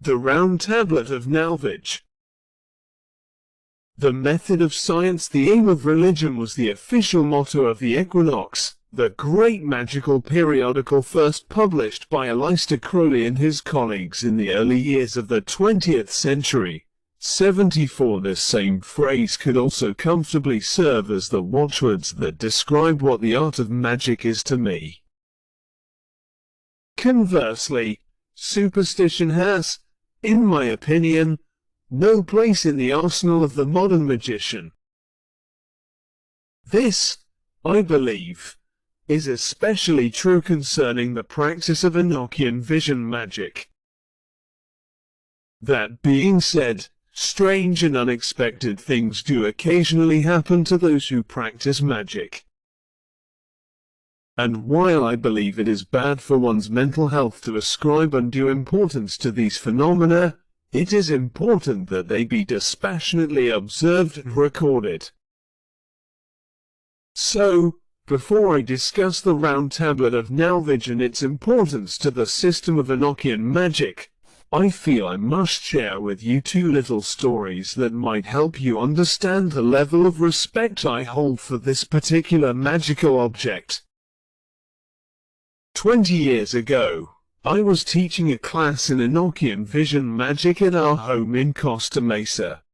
The Round Tablet of Nalvage. The method of science, the aim of religion was the official motto of the Equinox, the great magical periodical first published by Aleister Crowley and his colleagues in the early years of the 20th century. 74. This same phrase could also comfortably serve as the watchwords that describe what the art of magic is to me. Conversely, superstition has, in my opinion, no place in the arsenal of the modern magician. This, I believe, is especially true concerning the practice of enochian vision magic. That being said, strange and unexpected things do occasionally happen to those who practice magic. And while I believe it is bad for one's mental health to ascribe undue importance to these phenomena, it is important that they be dispassionately observed and recorded. So, before I discuss the Round Tablet of Nalvage and its importance to the system of enochian magic, I feel I must share with you two little stories that might help you understand the level of respect I hold for this particular magical object. 20 years ago, I was teaching a class in enochian vision magic at our home in Costa Mesa.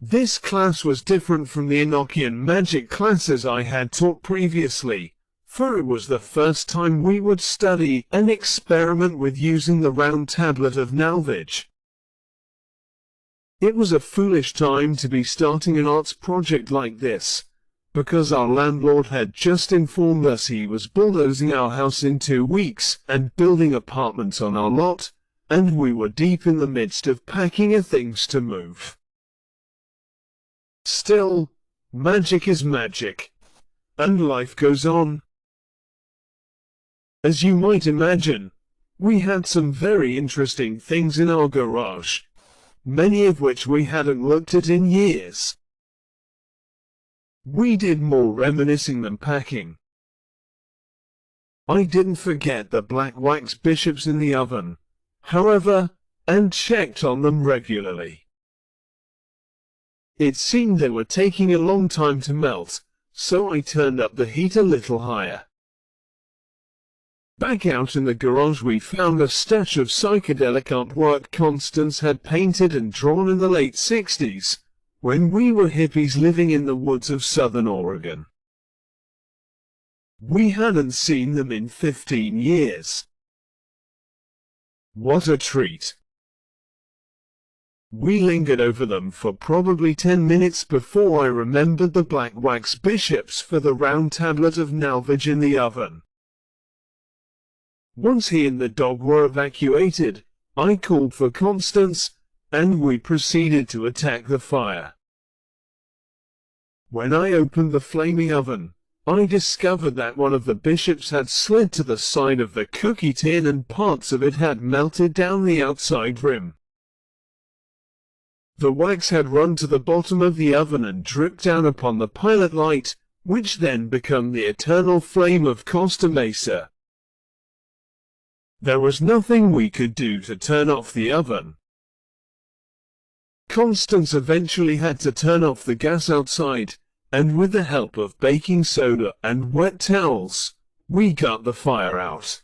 This class was different from the enochian magic classes I had taught previously, for it was the first time we would study and experiment with using the Round Tablet of Nalvage. It was a foolish time to be starting an arts project like this, because our landlord had just informed us he was bulldozing our house in 2 weeks and building apartments on our lot, and we were deep in the midst of packing our things to move. Still, magic is magic, and life goes on. As you might imagine, we had some very interesting things in our garage, many of which we hadn't looked at in years. We did more reminiscing than packing. I didn't forget the black wax bishops in the oven, however, and checked on them regularly. It seemed they were taking a long time to melt, so I turned up the heat a little higher. Back out in the garage we found a stash of psychedelic artwork Constance had painted and drawn in the late 60s, when we were hippies living in the woods of southern Oregon. We hadn't seen them in 15 years. What a treat! We lingered over them for probably 10 minutes before I remembered the black wax bishops for the Round Tablet of Nalvage in the oven. Once he and the dog were evacuated, I called for Constance, and we proceeded to attack the fire. When I opened the flaming oven, I discovered that one of the bishops had slid to the side of the cookie tin and parts of it had melted down the outside rim. The wax had run to the bottom of the oven and dripped down upon the pilot light, which then became the eternal flame of Costa Mesa. There was nothing we could do to turn off the oven. Constance eventually had to turn off the gas outside, and with the help of baking soda and wet towels, we got the fire out.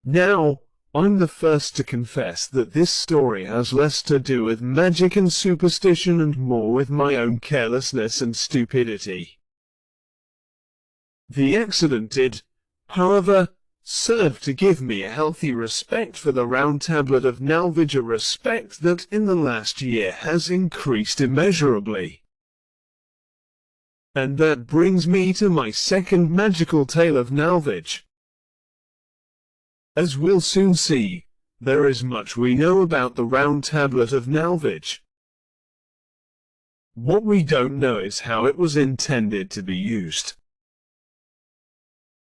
Now, I'm the first to confess that this story has less to do with magic and superstition and more with my own carelessness and stupidity. The accident did, however, serve to give me a healthy respect for the Round Tablet of Nalvage, a respect that in the last year has increased immeasurably. And that brings me to my second magical tale of Nalvage. As we'll soon see, there is much we know about the Round Tablet of Nalvage. What we don't know is how it was intended to be used.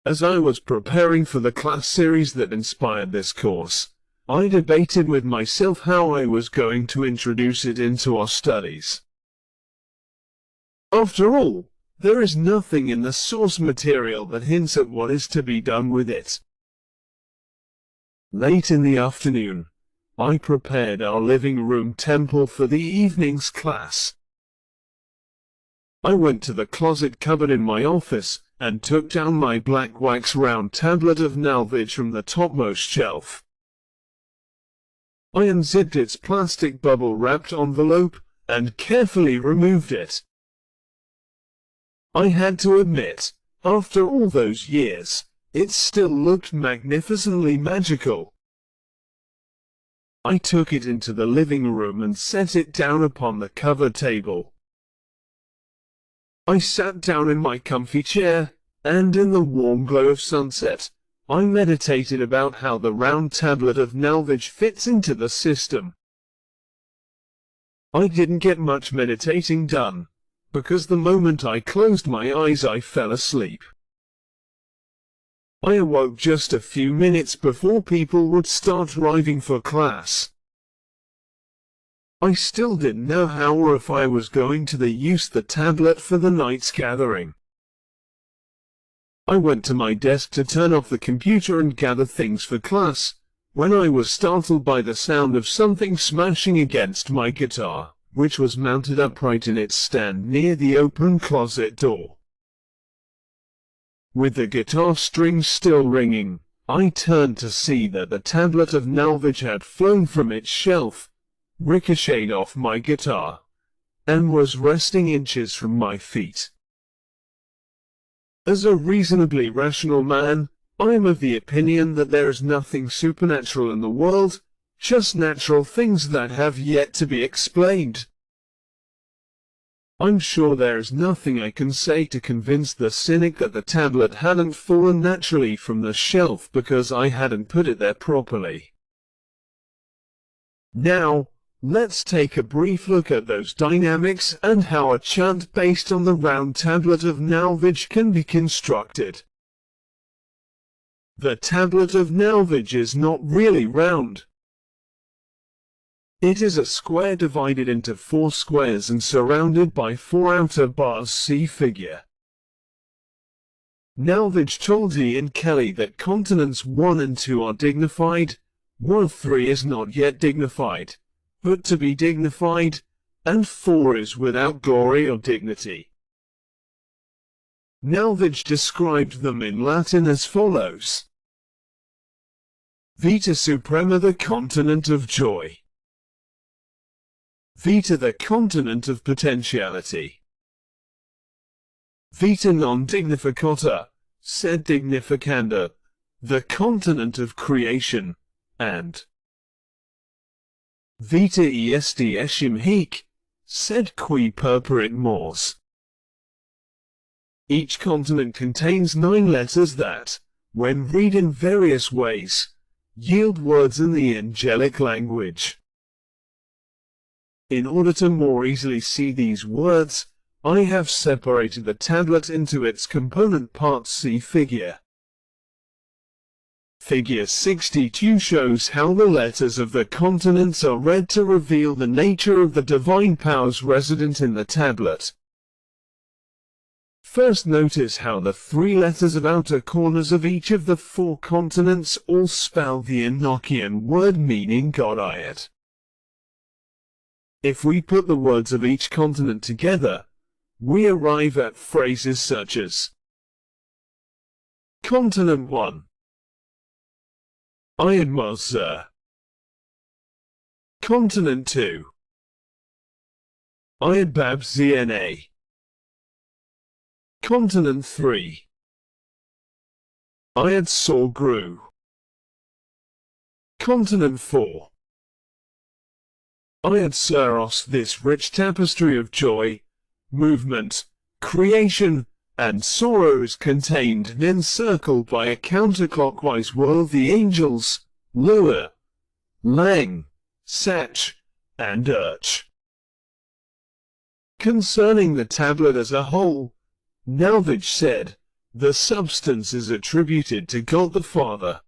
As I was preparing for the class series that inspired this course, I debated with myself how I was going to introduce it into our studies. After all, there is nothing in the source material that hints at what is to be done with it. Late in the afternoon, I prepared our living room temple for the evening's class. I went to the closet cupboard in my office and took down my black wax round tablet of Nalvage from the topmost shelf. I unzipped its plastic bubble-wrapped envelope and carefully removed it. I had to admit, after all those years, it still looked magnificently magical. I took it into the living room and set it down upon the cover table. I sat down in my comfy chair, and in the warm glow of sunset, I meditated about how the round tablet of Nalvage fits into the system. I didn't get much meditating done, because the moment I closed my eyes I fell asleep. I awoke just a few minutes before people would start arriving for class. I still didn't know how or if I was going to use the tablet for the night's gathering. I went to my desk to turn off the computer and gather things for class, when I was startled by the sound of something smashing against my guitar, which was mounted upright in its stand near the open closet door. With the guitar strings still ringing, I turned to see that the tablet of Nalvage had flown from its shelf, ricocheted off my guitar, and was resting inches from my feet. As a reasonably rational man, I am of the opinion that there is nothing supernatural in the world, just natural things that have yet to be explained. I'm sure there is nothing I can say to convince the cynic that the tablet hadn't fallen naturally from the shelf because I hadn't put it there properly. Now, let's take a brief look at those dynamics and how a chant based on the round tablet of Nalvage can be constructed. The tablet of Nalvage is not really round. It is a square divided into 4 squares and surrounded by 4 outer bars. See figure. Nalvage told Ian Kelley that continents 1 and 2 are dignified, while 3 is not yet dignified, but to be dignified, and 4 is without glory or dignity. Nalvage described them in Latin as follows. Vita Suprema, the continent of joy. Vita, the continent of potentiality. Vita non dignificata, sed dignificanda, the continent of creation, and Vita est eshim hic, sed qui purpurit mors. Each continent contains 9 letters that, when read in various ways, yield words in the angelic language. In order to more easily see these words, I have separated the tablet into its component parts. See figure. Figure 62 shows how the letters of the continents are read to reveal the nature of the divine powers resident in the tablet. First, notice how the 3 letters of outer corners of each of the 4 continents all spell the enochian word meaning Godhead. If we put the words of each continent together, we arrive at phrases such as Continent 1. I admire sir. Continent 2. I adbab zna. Continent 3. I had saw grew. Continent 4. I had Saros, this rich tapestry of joy, movement, creation, and sorrow is contained and encircled by a counterclockwise whirl of the angels, Lua, Lang, Sach, and Urch. Concerning the tablet as a whole, Nalvage said, the substance is attributed to God the Father.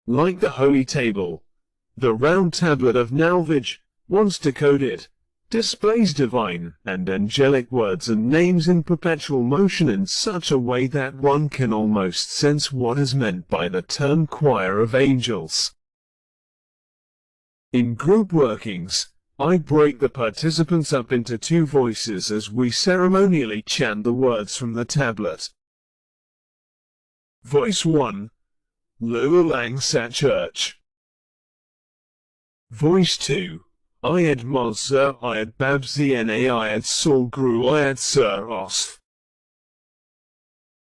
Like the Holy Table, the round tablet of Nalvage, once decoded, displays divine and angelic words and names in perpetual motion in such a way that one can almost sense what is meant by the term choir of angels. In group workings, I break the participants up into two voices as we ceremonially chant the words from the tablet. Voice 1. Lulalang Sa Church. Voice 2. Ayad Malsa Ayad Babzi Na Ayad Sol Gru Ayad Sir Os.